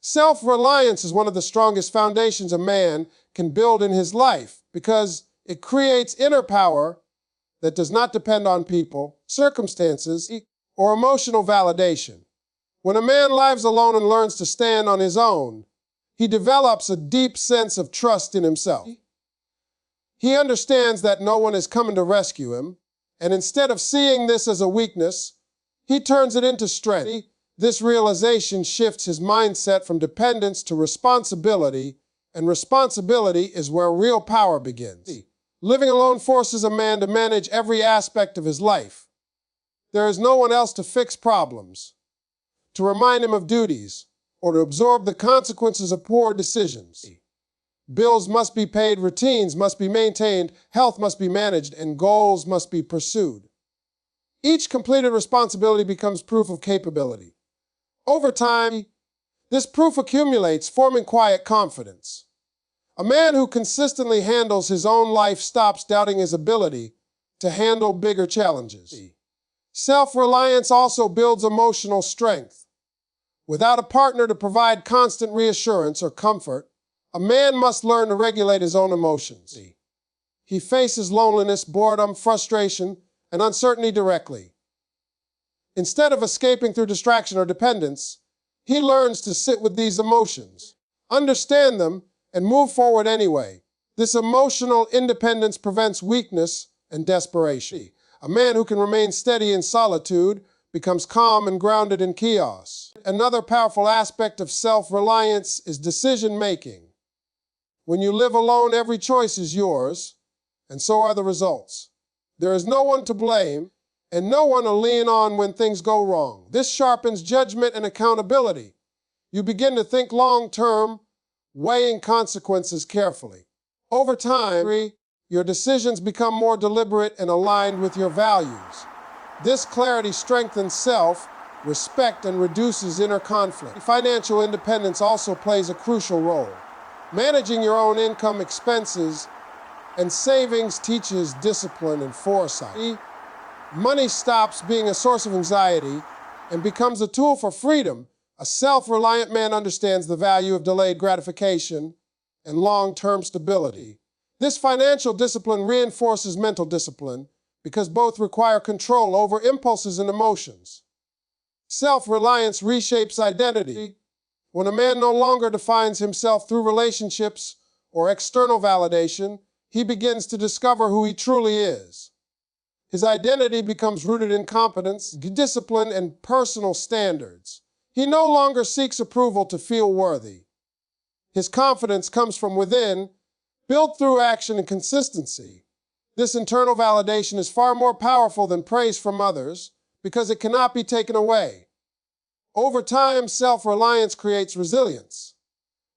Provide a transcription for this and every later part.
Self-reliance is one of the strongest foundations a man can build in his life because it creates inner power that does not depend on people, circumstances, or emotional validation. When a man lives alone and learns to stand on his own, he develops a deep sense of trust in himself. He understands that no one is coming to rescue him, and instead of seeing this as a weakness, he turns it into strength. This realization shifts his mindset from dependence to responsibility, and responsibility is where real power begins. Living alone forces a man to manage every aspect of his life. There is no one else to fix problems, to remind him of duties, or to absorb the consequences of poor decisions. Bills must be paid, routines must be maintained, health must be managed, and goals must be pursued. Each completed responsibility becomes proof of capability. Over time, this proof accumulates, forming quiet confidence. A man who consistently handles his own life stops doubting his ability to handle bigger challenges. Self-reliance also builds emotional strength. Without a partner to provide constant reassurance or comfort, a man must learn to regulate his own emotions. He faces loneliness, boredom, frustration, and uncertainty directly. Instead of escaping through distraction or dependence, he learns to sit with these emotions, understand them, and move forward anyway. This emotional independence prevents weakness and desperation. A man who can remain steady in solitude becomes calm and grounded in chaos. Another powerful aspect of self-reliance is decision-making. When you live alone, every choice is yours, and so are the results. There is no one to blame, and no one to lean on when things go wrong. This sharpens judgment and accountability. You begin to think long-term, weighing consequences carefully. Over time, your decisions become more deliberate and aligned with your values. This clarity strengthens self-respect and reduces inner conflict. Financial independence also plays a crucial role. Managing your own income, expenses, and savings teaches discipline and foresight. Money stops being a source of anxiety and becomes a tool for freedom. A self-reliant man understands the value of delayed gratification and long-term stability. This financial discipline reinforces mental discipline because both require control over impulses and emotions. Self-reliance reshapes identity. When a man no longer defines himself through relationships or external validation, he begins to discover who he truly is. His identity becomes rooted in competence, discipline, and personal standards. He no longer seeks approval to feel worthy. His confidence comes from within, built through action and consistency. This internal validation is far more powerful than praise from others because it cannot be taken away. Over time, self-reliance creates resilience.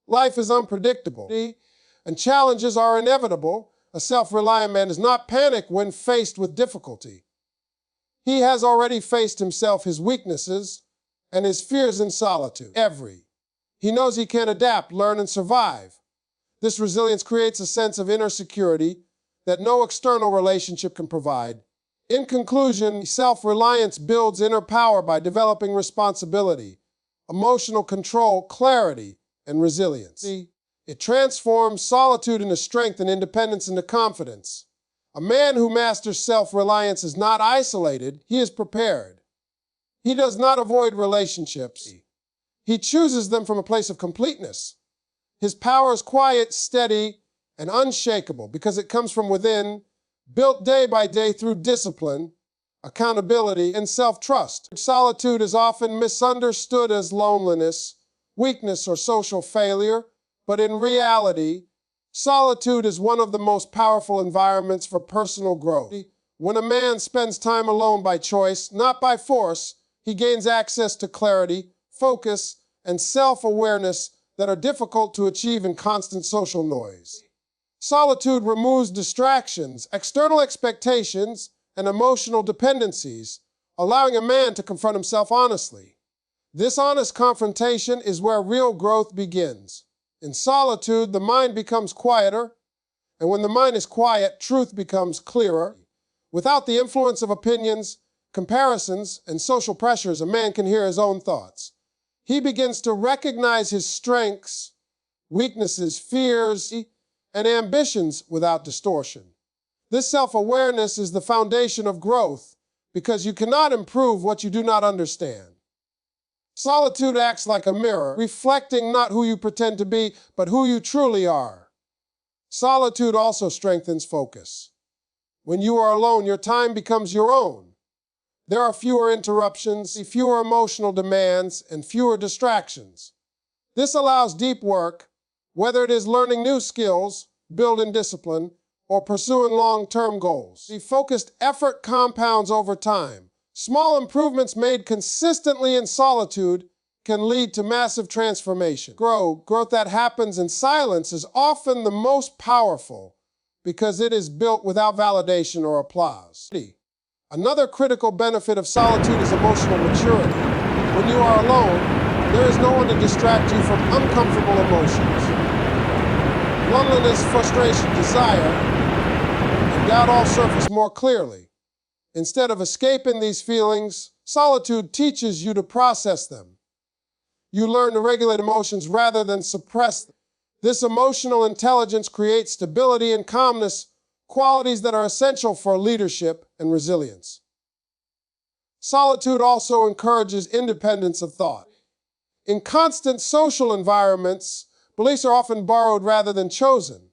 Life is unpredictable, and challenges are inevitable. A self-reliant man does not panic when faced with difficulty. He has already faced himself, his weaknesses, and his fears in solitude. He knows he can adapt, learn, and survive. This resilience creates a sense of inner security that no external relationship can provide. In conclusion, self-reliance builds inner power by developing responsibility, emotional control, clarity, and resilience. It transforms solitude into strength and independence into confidence. A man who masters self-reliance is not isolated, he is prepared. He does not avoid relationships. He chooses them from a place of completeness. His power is quiet, steady, and unshakable because it comes from within, built day by day through discipline, accountability, and self-trust. Solitude is often misunderstood as loneliness, weakness, or social failure, but in reality, solitude is one of the most powerful environments for personal growth. When a man spends time alone by choice, not by force, he gains access to clarity, focus, and self-awareness that are difficult to achieve in constant social noise. Solitude removes distractions, external expectations, and emotional dependencies, allowing a man to confront himself honestly. This honest confrontation is where real growth begins. In solitude, the mind becomes quieter, and when the mind is quiet, truth becomes clearer. Without the influence of opinions, comparisons, and social pressures, a man can hear his own thoughts. He begins to recognize his strengths, weaknesses, fears, and ambitions without distortion. This self-awareness is the foundation of growth because you cannot improve what you do not understand. Solitude acts like a mirror, reflecting not who you pretend to be, but who you truly are. Solitude also strengthens focus. When you are alone, your time becomes your own. There are fewer interruptions, fewer emotional demands, and fewer distractions. This allows deep work, whether it is learning new skills, building discipline, or pursuing long-term goals. The focused effort compounds over time. Small improvements made consistently in solitude can lead to massive transformation. Growth that happens in silence is often the most powerful because it is built without validation or applause. Another critical benefit of solitude is emotional maturity. When you are alone, there is no one to distract you from uncomfortable emotions. Loneliness, frustration, desire, and doubt all surface more clearly. Instead of escaping these feelings, solitude teaches you to process them. You learn to regulate emotions rather than suppress them. This emotional intelligence creates stability and calmness, qualities that are essential for leadership and resilience. Solitude also encourages independence of thought. In constant social environments, beliefs are often borrowed rather than chosen.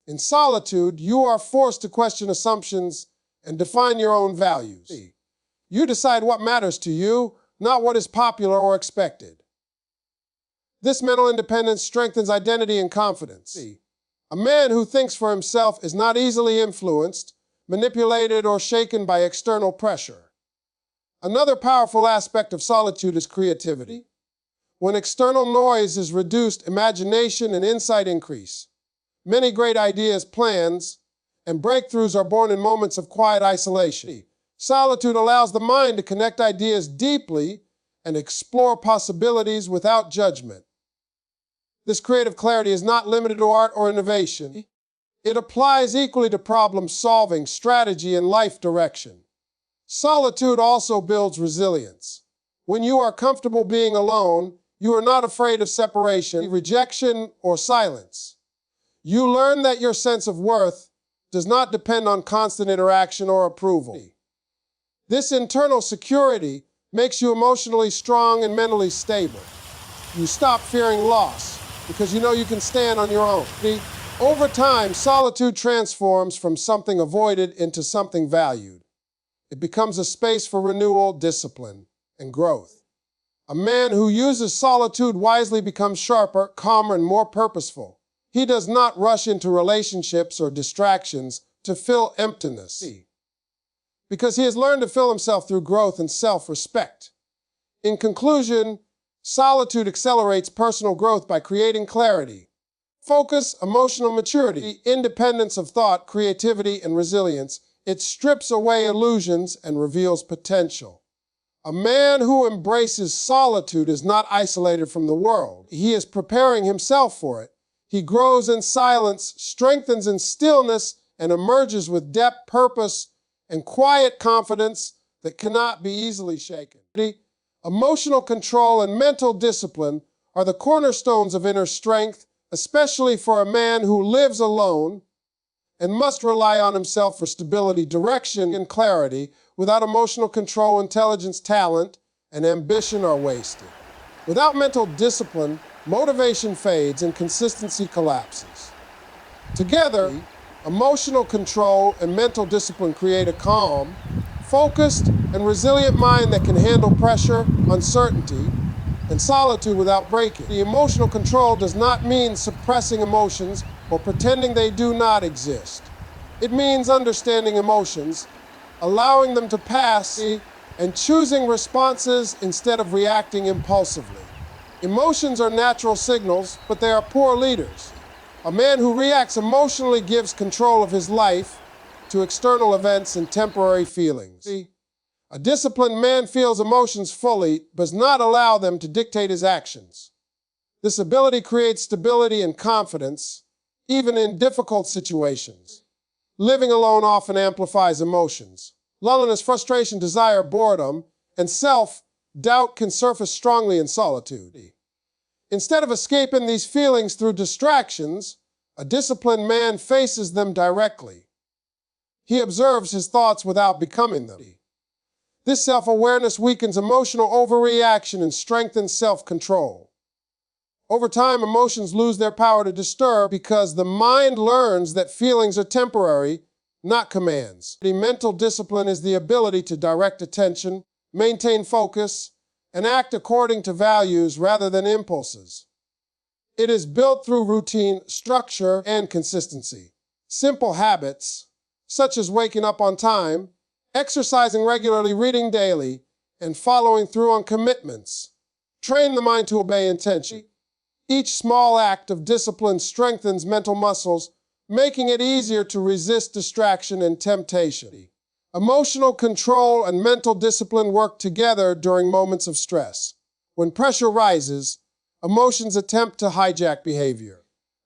In solitude, you are forced to question assumptions and define your own values. You decide what matters to you, not what is popular or expected. This mental independence strengthens identity and confidence. A man who thinks for himself is not easily influenced, manipulated, or shaken by external pressure. Another powerful aspect of solitude is creativity. When external noise is reduced, imagination and insight increase. Many great ideas, plans, and breakthroughs are born in moments of quiet isolation. Solitude allows the mind to connect ideas deeply and explore possibilities without judgment. This creative clarity is not limited to art or innovation. It applies equally to problem solving, strategy, and life direction. Solitude also builds resilience. When you are comfortable being alone, you are not afraid of separation, rejection, or silence. You learn that your sense of worth does not depend on constant interaction or approval. This internal security makes you emotionally strong and mentally stable. You stop fearing loss because you know you can stand on your own. Over time, solitude transforms from something avoided into something valued. It becomes a space for renewal, discipline, and growth. A man who uses solitude wisely becomes sharper, calmer, and more purposeful. He does not rush into relationships or distractions to fill emptiness, because he has learned to fill himself through growth and self-respect. In conclusion, solitude accelerates personal growth by creating clarity, focus, emotional maturity, independence of thought, creativity, and resilience. It strips away illusions and reveals potential. A man who embraces solitude is not isolated from the world. He is preparing himself for it. He grows in silence, strengthens in stillness, and emerges with depth, purpose, and quiet confidence that cannot be easily shaken. Emotional control and mental discipline are the cornerstones of inner strength, especially for a man who lives alone and must rely on himself for stability, direction, and clarity. Without emotional control, intelligence, talent, and ambition are wasted. Without mental discipline, motivation fades and consistency collapses. Together, emotional control and mental discipline create a calm, focused, and resilient mind that can handle pressure, uncertainty, and solitude without breaking. The emotional control does not mean suppressing emotions or pretending they do not exist. It means understanding emotions, allowing them to pass, and choosing responses instead of reacting impulsively. Emotions are natural signals, but they are poor leaders. A man who reacts emotionally gives control of his life to external events and temporary feelings. A disciplined man feels emotions fully, but does not allow them to dictate his actions. This ability creates stability and confidence, even in difficult situations. Living alone often amplifies emotions. Loneliness, frustration, desire, boredom, and self doubt can surface strongly in solitude. Instead of escaping these feelings through distractions, a disciplined man faces them directly. He observes his thoughts without becoming them. This self-awareness weakens emotional overreaction and strengthens self-control. Over time, emotions lose their power to disturb because the mind learns that feelings are temporary, not commands. The mental discipline is the ability to direct attention, maintain focus, and act according to values rather than impulses. It is built through routine, structure, and consistency. Simple habits, such as waking up on time, exercising regularly, reading daily, and following through on commitments, train the mind to obey intention. Each small act of discipline strengthens mental muscles, making it easier to resist distraction and temptation. Emotional control and mental discipline work together during moments of stress. When pressure rises, emotions attempt to hijack behavior.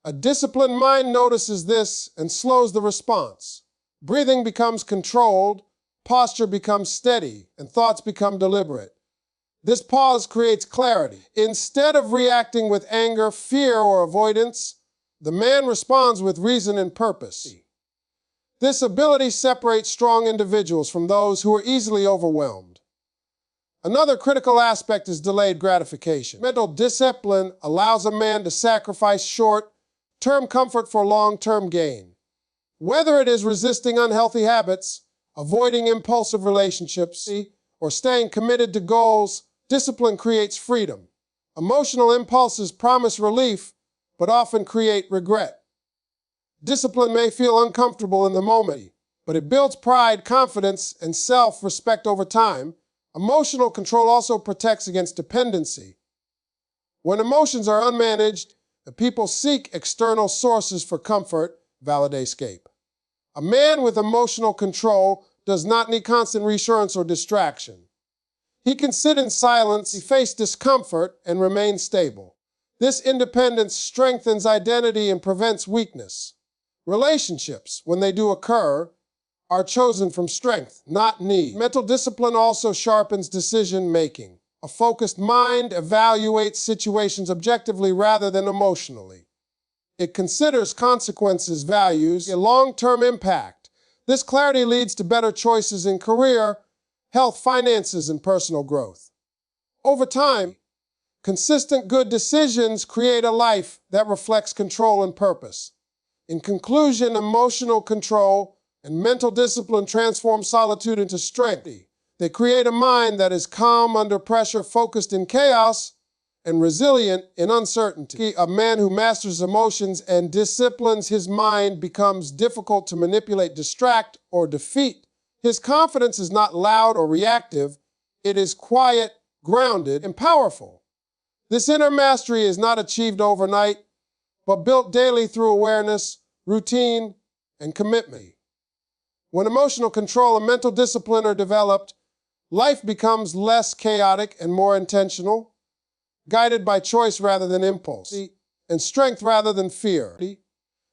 A disciplined mind notices this and slows the response. Breathing becomes controlled, posture becomes steady, and thoughts become deliberate. This pause creates clarity. Instead of reacting with anger, fear, or avoidance, the man responds with reason and purpose. This ability separates strong individuals from those who are easily overwhelmed. Another critical aspect is delayed gratification. Mental discipline allows a man to sacrifice short-term comfort for long-term gain. Whether it is resisting unhealthy habits, avoiding impulsive relationships, or staying committed to goals, discipline creates freedom. Emotional impulses promise relief, but often create regret. Discipline may feel uncomfortable in the moment, but it builds pride, confidence, and self-respect over time. Emotional control also protects against dependency. When emotions are unmanaged, the people seek external sources for comfort, validate, escape. A man with emotional control does not need constant reassurance or distraction. He can sit in silence, face discomfort, and remain stable. This independence strengthens identity and prevents weakness. Relationships, when they do occur, are chosen from strength, not need. Mental discipline also sharpens decision-making. A focused mind evaluates situations objectively rather than emotionally. It considers consequences, values, and long-term impact. This clarity leads to better choices in career, health, finances, and personal growth. Over time, consistent good decisions create a life that reflects control and purpose. In conclusion, emotional control and mental discipline transform solitude into strength. They create a mind that is calm under pressure, focused in chaos, and resilient in uncertainty. A man who masters emotions and disciplines his mind becomes difficult to manipulate, distract, or defeat. His confidence is not loud or reactive. It is quiet, grounded, and powerful. This inner mastery is not achieved overnight, but built daily through awareness, routine, and commitment. When emotional control and mental discipline are developed, life becomes less chaotic and more intentional, guided by choice rather than impulse, and strength rather than fear.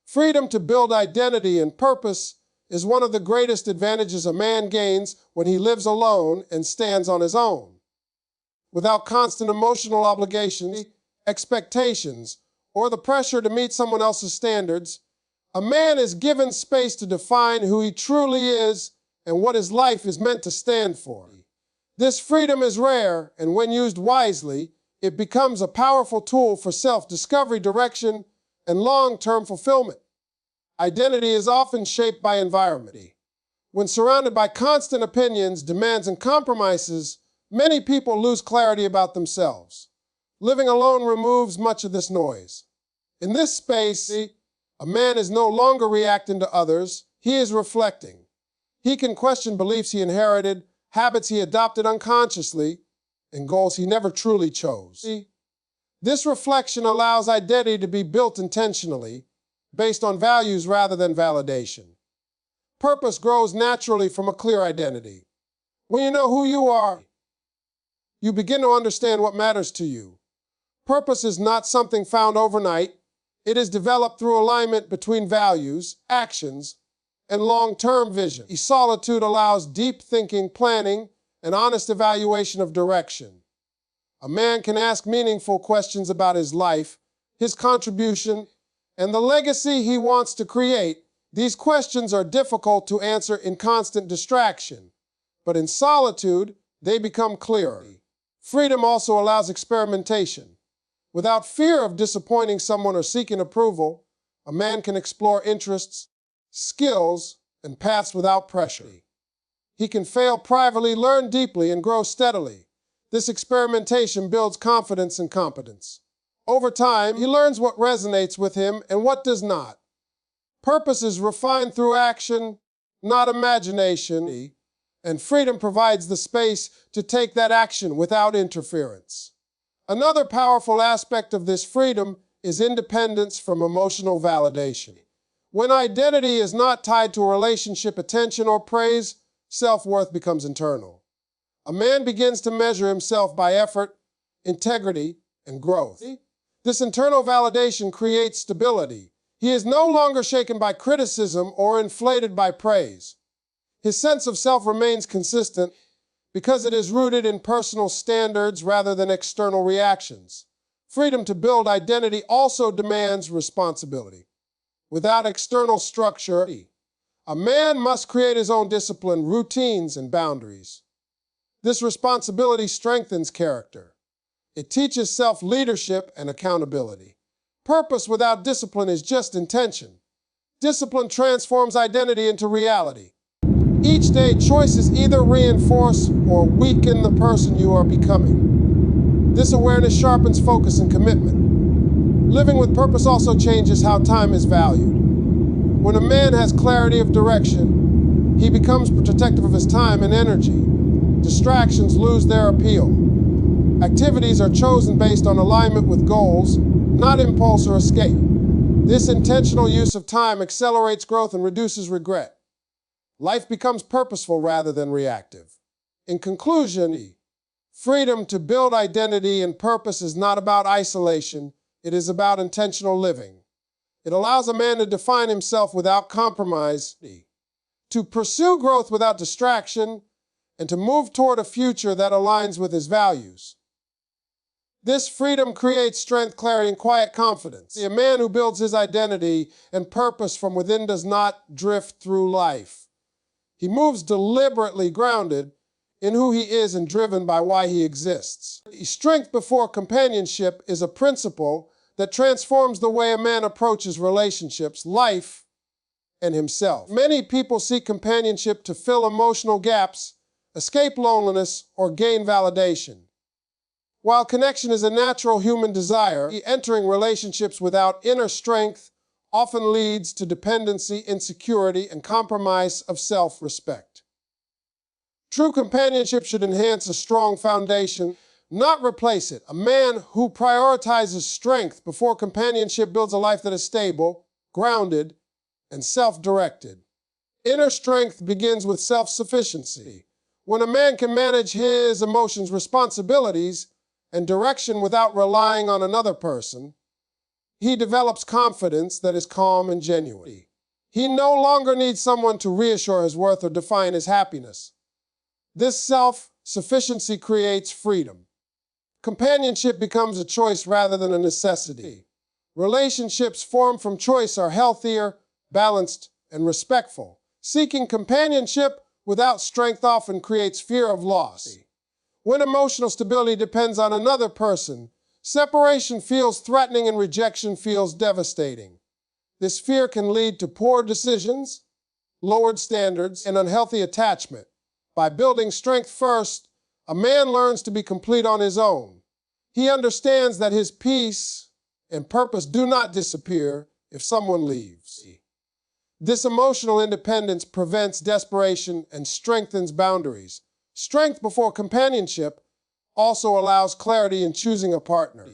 Freedom to build identity and purpose is one of the greatest advantages a man gains when he lives alone and stands on his own. Without constant emotional obligations, expectations, or the pressure to meet someone else's standards, a man is given space to define who he truly is and what his life is meant to stand for. This freedom is rare, and when used wisely, it becomes a powerful tool for self-discovery, direction, and long-term fulfillment. Identity is often shaped by environment. When surrounded by constant opinions, demands, and compromises, many people lose clarity about themselves. Living alone removes much of this noise. In this space, a man is no longer reacting to others, he is reflecting. He can question beliefs he inherited, habits he adopted unconsciously, and goals he never truly chose. This reflection allows identity to be built intentionally, based on values rather than validation. Purpose grows naturally from a clear identity. When you know who you are, you begin to understand what matters to you. Purpose is not something found overnight. It is developed through alignment between values, actions, and long-term vision. Solitude allows deep thinking, planning, and honest evaluation of direction. A man can ask meaningful questions about his life, his contribution, and the legacy he wants to create. These questions are difficult to answer in constant distraction, but in solitude, they become clearer. Freedom also allows experimentation. Without fear of disappointing someone or seeking approval, a man can explore interests, skills, and paths without pressure. He can fail privately, learn deeply, and grow steadily. This experimentation builds confidence and competence. Over time, he learns what resonates with him and what does not. Purpose is refined through action, not imagination, and freedom provides the space to take that action without interference. Another powerful aspect of this freedom is independence from emotional validation. When identity is not tied to a relationship, attention, or praise, self-worth becomes internal. A man begins to measure himself by effort, integrity, and growth. This internal validation creates stability. He is no longer shaken by criticism or inflated by praise. His sense of self remains consistent because it is rooted in personal standards rather than external reactions. Freedom to build identity also demands responsibility. Without external structure, a man must create his own discipline, routines, and boundaries. This responsibility strengthens character. It teaches self-leadership and accountability. Purpose without discipline is just intention. Discipline transforms identity into reality. Each day, choices either reinforce or weaken the person you are becoming. This awareness sharpens focus and commitment. Living with purpose also changes how time is valued. When a man has clarity of direction, he becomes protective of his time and energy. Distractions lose their appeal. Activities are chosen based on alignment with goals, not impulse or escape. This intentional use of time accelerates growth and reduces regret. Life becomes purposeful rather than reactive. In conclusion, freedom to build identity and purpose is not about isolation, it is about intentional living. It allows a man to define himself without compromise, to pursue growth without distraction, and to move toward a future that aligns with his values. This freedom creates strength, clarity, and quiet confidence. A man who builds his identity and purpose from within does not drift through life. He moves deliberately, grounded in who he is and driven by why he exists. Strength before companionship is a principle that transforms the way a man approaches relationships, life, and himself. Many people seek companionship to fill emotional gaps, escape loneliness, or gain validation. While connection is a natural human desire, entering relationships without inner strength often leads to dependency, insecurity, and compromise of self-respect. True companionship should enhance a strong foundation, not replace it. A man who prioritizes strength before companionship builds a life that is stable, grounded, and self-directed. Inner strength begins with self-sufficiency. When a man can manage his emotions, responsibilities, and direction without relying on another person, he develops confidence that is calm and genuine. He no longer needs someone to reassure his worth or define his happiness. This self-sufficiency creates freedom. Companionship becomes a choice rather than a necessity. Relationships formed from choice are healthier, balanced, and respectful. Seeking companionship without strength often creates fear of loss. When emotional stability depends on another person, separation feels threatening and rejection feels devastating. This fear can lead to poor decisions, lowered standards, and unhealthy attachment. By building strength first, a man learns to be complete on his own. He understands that his peace and purpose do not disappear if someone leaves. This emotional independence prevents desperation and strengthens boundaries. Strength before companionship also allows clarity in choosing a partner.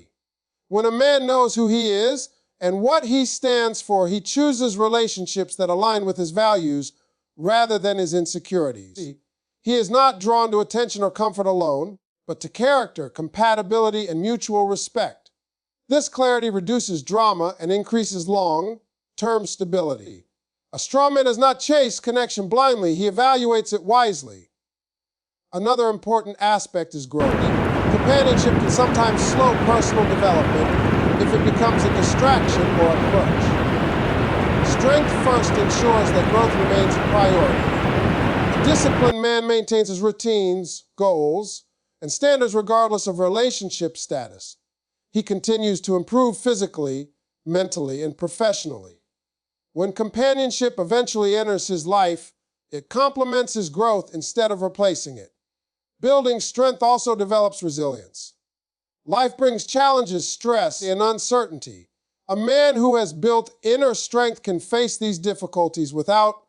When a man knows who he is and what he stands for, he chooses relationships that align with his values rather than his insecurities. He is not drawn to attention or comfort alone, but to character, compatibility, and mutual respect. This clarity reduces drama and increases long-term stability. A strong man does not chase connection blindly, he evaluates it wisely. Another important aspect is growth. companionship can sometimes slow personal development if it becomes a distraction or a crutch. Strength first ensures that growth remains a priority. A disciplined man maintains his routines, goals, and standards regardless of relationship status. He continues to improve physically, mentally, and professionally. When companionship eventually enters his life, it complements his growth instead of replacing it. Building strength also develops resilience. Life brings challenges, stress, and uncertainty. A man who has built inner strength can face these difficulties without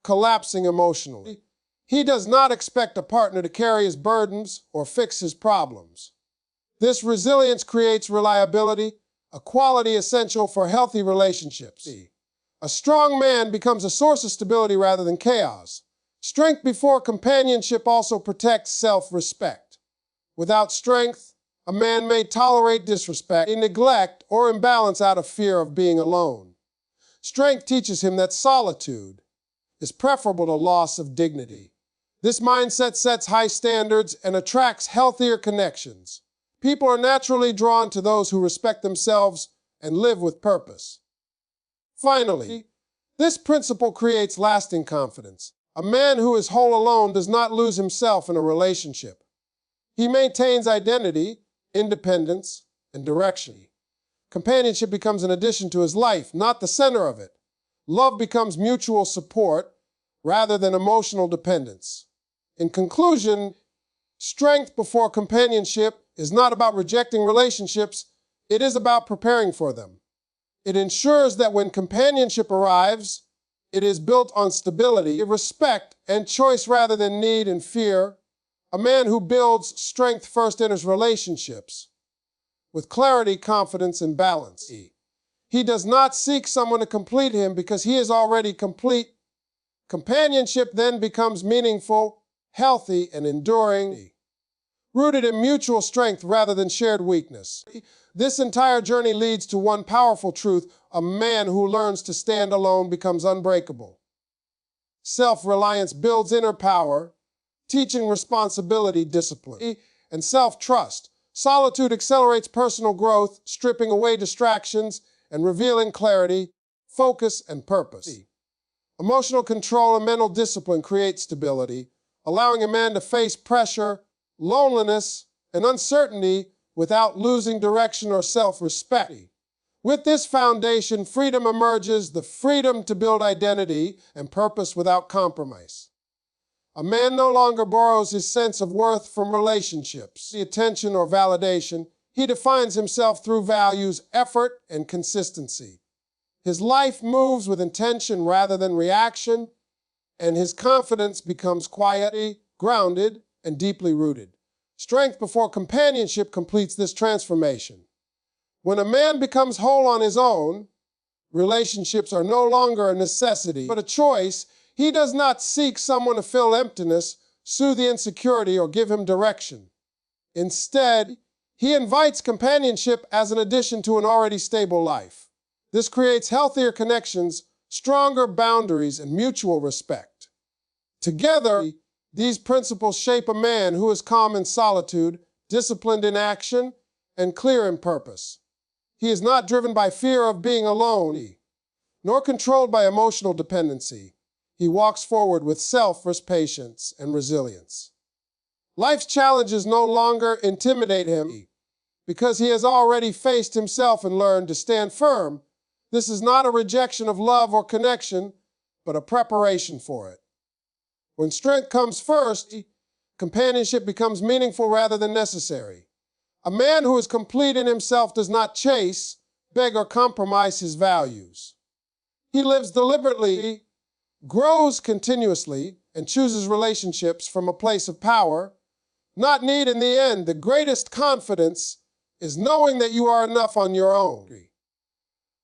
collapsing emotionally. He does not expect a partner to carry his burdens or fix his problems. This resilience creates reliability, a quality essential for healthy relationships. A strong man becomes a source of stability rather than chaos. Strength before companionship also protects self-respect. Without strength, a man may tolerate disrespect, neglect, or imbalance out of fear of being alone. Strength teaches him that solitude is preferable to loss of dignity. This mindset sets high standards and attracts healthier connections. People are naturally drawn to those who respect themselves and live with purpose. Finally, this principle creates lasting confidence. A man who is whole alone does not lose himself in a relationship. He maintains identity, independence, and direction. Companionship becomes an addition to his life, not the center of it. Love becomes mutual support rather than emotional dependence. In conclusion, strength before companionship is not about rejecting relationships, it is about preparing for them. It ensures that when companionship arrives, it is built on stability, respect, and choice rather than need and fear. A man who builds strength first enters relationships with clarity, confidence, and balance. He does not seek someone to complete him because he is already complete. Companionship then becomes meaningful, healthy, and enduring, rooted in mutual strength rather than shared weakness. This entire journey leads to one powerful truth: a man who learns to stand alone becomes unbreakable. Self-reliance builds inner power, teaching responsibility, discipline, and self-trust. Solitude accelerates personal growth, stripping away distractions and revealing clarity, focus, and purpose. Emotional control and mental discipline create stability, allowing a man to face pressure, loneliness, and uncertainty without losing direction or self-respect. With this foundation, freedom emerges, the freedom to build identity and purpose without compromise. A man no longer borrows his sense of worth from relationships, attention, or validation. He defines himself through values, effort, and consistency. His life moves with intention rather than reaction, and his confidence becomes quietly grounded and deeply rooted. Strength before companionship completes this transformation. When a man becomes whole on his own, relationships are no longer a necessity, but a choice. He does not seek someone to fill emptiness, soothe the insecurity, or give him direction. Instead, he invites companionship as an addition to an already stable life. This creates healthier connections, stronger boundaries, and mutual respect. Together, these principles shape a man who is calm in solitude, disciplined in action, and clear in purpose. He is not driven by fear of being alone, nor controlled by emotional dependency. He walks forward with self-respect, patience, and resilience. Life's challenges no longer intimidate him because he has already faced himself and learned to stand firm. This is not a rejection of love or connection, but a preparation for it. When strength comes first, companionship becomes meaningful rather than necessary. A man who is complete in himself does not chase, beg, or compromise his values. He lives deliberately, grows continuously, and chooses relationships from a place of power, not need. In the end, the greatest confidence is knowing that you are enough on your own.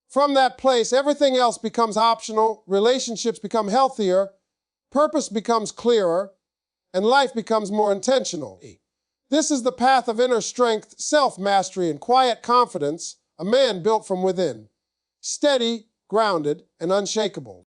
From that place, everything else becomes optional, relationships become healthier, purpose becomes clearer, and life becomes more intentional. This is the path of inner strength, self-mastery, and quiet confidence, a man built from within, steady, grounded, and unshakable.